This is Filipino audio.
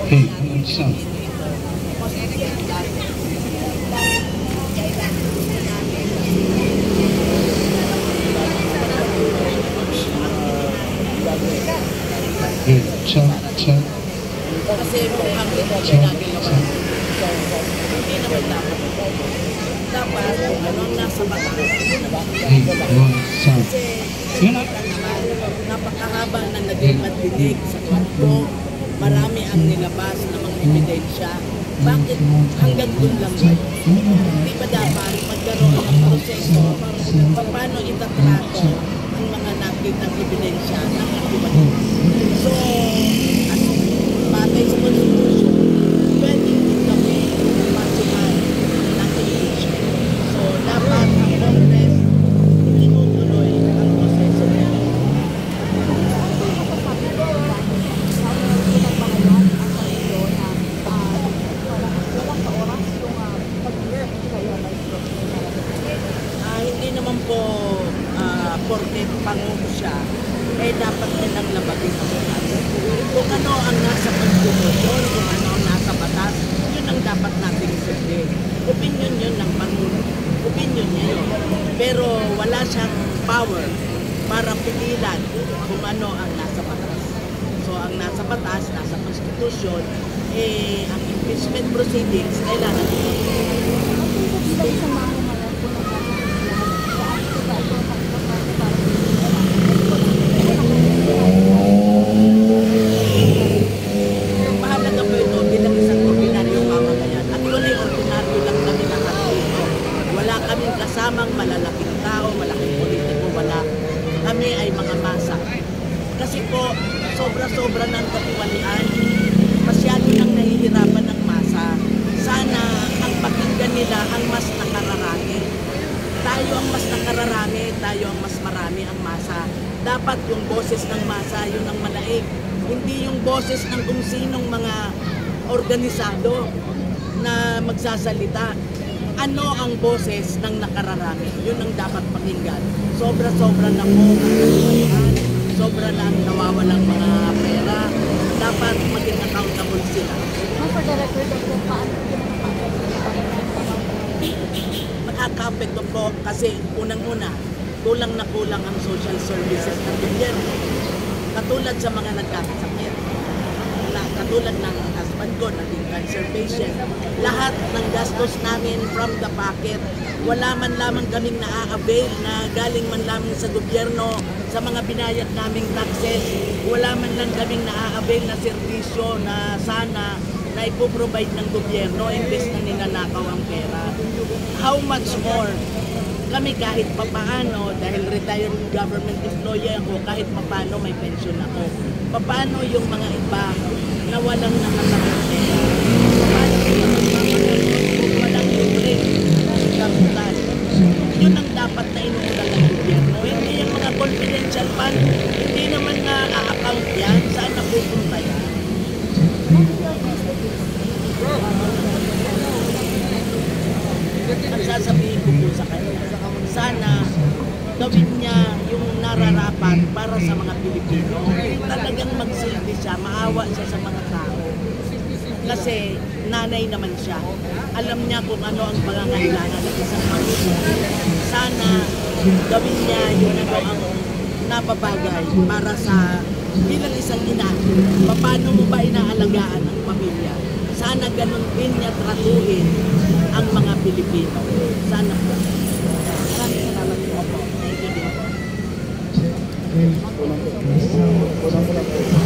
Hey, what's up? Hey, check. Kasi mukhang ito ginagawa. Hindi naman dapat. Dapat ano ang nasa batas. Hey, what's up? Kasi napakahaba na naging madinig sa korpo. Marami ang nilabas na mga ebidensya. Bakit hanggang doon lang ba? Hindi ba dapat magkaroon ng proseso paano itatrato ang mga nakitang ebidensya ng aktibatid? So, at batay sa Constitution, pwede kami masuhan ng impeachment. So, dapat ang Congress tinutuloy ang proseso niya. Hindi naman po porket pangulo siya, dapat nilang labagin ang batas. Kung ano ang nasa Constitution, kung ano ang nasa batas, yun ang dapat nating sundin. Opinion yun ng Pangulo. Opinion niya yun. Pero wala siyang power para pigilan kung ano ang nasa batas. So ang nasa batas, nasa Constitution, ang impeachment proceedings, kailangan kasamang malalaking tao, malaking politiko, wala. Kami ay mga masa. Kasi po, sobra-sobra ng katiwalian, masyado nang nahihirapan ng masa. Sana ang pakinggan nila ang mas nakararami. Tayo ang mas nakararami, tayo ang mas marami ang masa. Dapat yung boses ng masa, yun ang malaig. Hindi yung boses ng kung sinong mga organisado na magsasalita. Ano ang boses ng nakararami? Yun ang dapat pakinggan. Sobra-sobra na po ang katiwalian, sobra na ang nawawalang mga pera. Dapat maging accountable sila. For the record, paano Makaka-apekto po kasi unang-una, kulang na kulang ang social services ng gobyerno. Katulad sa mga nagkakasakit. Katulad ng husband ko, naging cancer patient. Lahat ng gastos namin from the pocket, wala man lamang kaming naa-avail na galing man lamang sa gobyerno, sa mga binayad naming taxes, wala man lang kaming naa-avail na serbisyo na sana na ipoprovide ng gobyerno imbes na ninanakaw ang pera. How much more? Kami kahit papaano, dahil retired government employee ako, kahit papaano may pension ako. Paano yung mga iba na walang nakasakit pera? Paano yung mga walang libre kapital? Yun ang dapat na inuulan ng gobyerno. Hindi yung mga confidential fund, hindi naman na-account yan. Saan napupunta yan? Ang sasabihin ko po sa kanya, sana gawin niya yung nararapat para sa mga Pilipino. Talagang magsilbi siya, maawa siya sa mga tao. Kasi nanay naman siya. Alam niya kung ano ang pangangailangan ng isang pamilya. Sana gawin niya yung ano ang napabagay para sa bilang isang ina. Paano mo ba inaalagaan ang pamilya? Sana ganun din niya tratuhin ang mga Pilipino. Sana po. Maraming salamat po. Thank you.